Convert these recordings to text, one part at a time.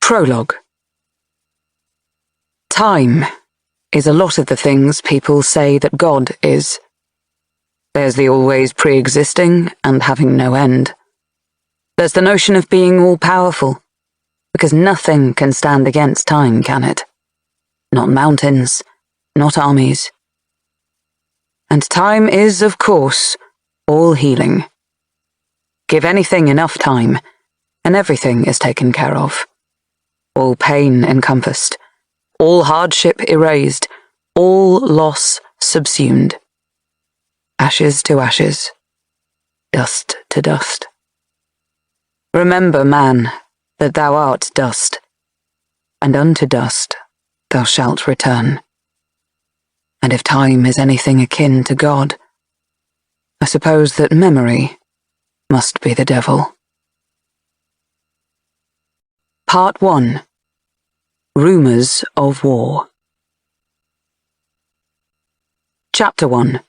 Prologue. Time is a lot of the things people say that God is. There's the always pre-existing and having no end. There's the notion of being all-powerful, because nothing can stand against time, can it? Not mountains, not armies. And time is, of course, all healing. Give anything enough time, and everything is taken care of. All pain encompassed, all hardship erased, all loss subsumed. Ashes to ashes, dust to dust. Remember, man, that thou art dust, and unto dust thou shalt return. And if time is anything akin to God, I suppose that memory must be the devil. Part 1. Rumours of War. Chapter 1.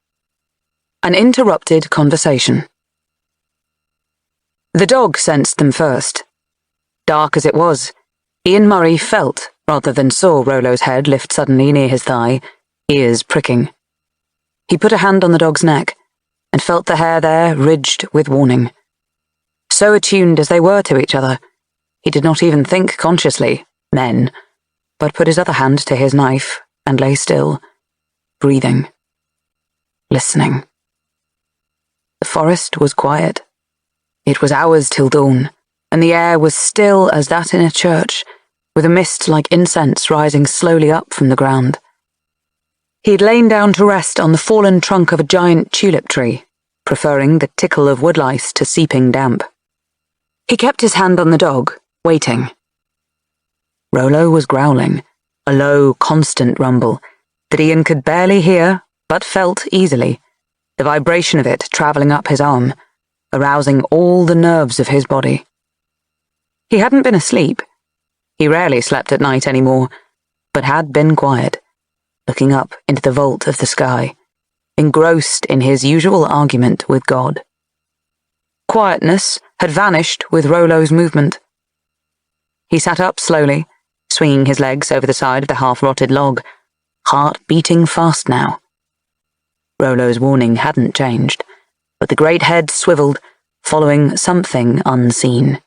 An interrupted conversation. The dog sensed them first. Dark as it was, Ian Murray felt, rather than saw, Rollo's head lift suddenly near his thigh, ears pricking. He put a hand on the dog's neck, and felt the hair there ridged with warning. So attuned as they were to each other, he did not even think consciously, men, but put his other hand to his knife and lay still, breathing, listening. The forest was quiet. It was hours till dawn, and the air was still as that in a church, with a mist like incense rising slowly up from the ground. He had lain down to rest on the fallen trunk of a giant tulip tree, preferring the tickle of woodlice to seeping damp. He kept his hand on the dog, waiting. Rollo was growling, a low, constant rumble that Ian could barely hear, but felt easily, the vibration of it travelling up his arm, arousing all the nerves of his body. He hadn't been asleep. He rarely slept at night anymore, but had been quiet, looking up into the vault of the sky, engrossed in his usual argument with God. Quietness had vanished with Rollo's movement. He sat up slowly, swinging his legs over the side of the half-rotted log, heart beating fast now. Rollo's warning hadn't changed, but the great head swiveled, following something unseen.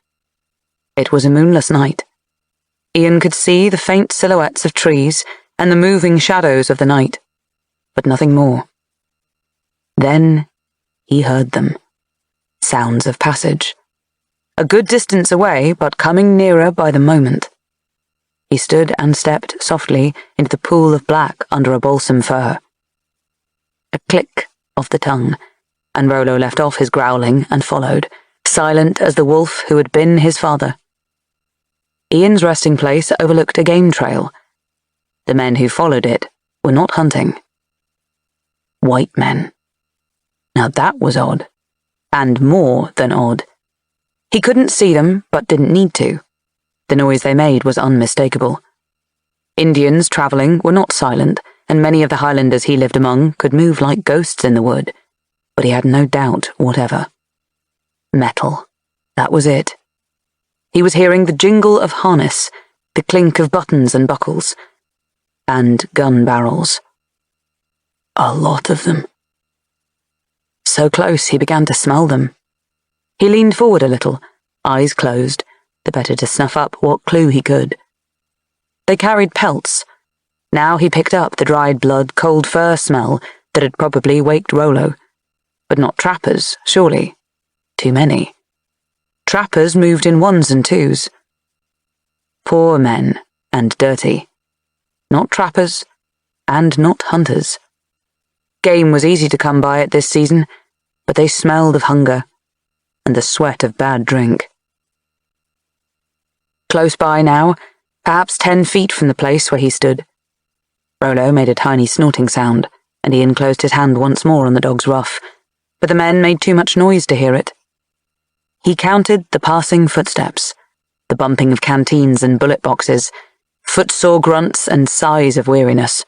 It was a moonless night. Ian could see the faint silhouettes of trees and the moving shadows of the night, but nothing more. Then he heard them. Sounds of passage. A good distance away, but coming nearer by the moment. He stood and stepped softly into the pool of black under a balsam fir. A click of the tongue, and Rollo left off his growling and followed, silent as the wolf who had been his father. Ian's resting place overlooked a game trail. The men who followed it were not hunting. White men. Now that was odd, and more than odd. He couldn't see them, but didn't need to. The noise they made was unmistakable. Indians travelling were not silent, and many of the Highlanders he lived among could move like ghosts in the wood, but he had no doubt whatever. Metal. That was it. He was hearing the jingle of harness, the clink of buttons and buckles, and gun barrels. A lot of them. So close he began to smell them. He leaned forward a little, eyes closed, the better to snuff up what clue he could. They carried pelts. Now he picked up the dried blood, cold fur smell that had probably waked Rollo. But not trappers, surely. Too many. Trappers moved in ones and twos. Poor men, and dirty. Not trappers, and not hunters. Game was easy to come by at this season, but they smelled of hunger, and the sweat of bad drink. Close by now, perhaps 10 feet from the place where he stood. Rollo made a tiny snorting sound, and Ian closed his hand once more on the dog's ruff, but the men made too much noise to hear it. He counted the passing footsteps, the bumping of canteens and bullet boxes, footsore grunts and sighs of weariness.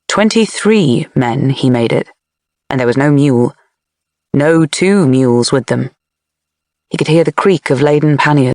23 men, he made it, and there was no mule. No 2 mules with them. He could hear the creak of laden panniers.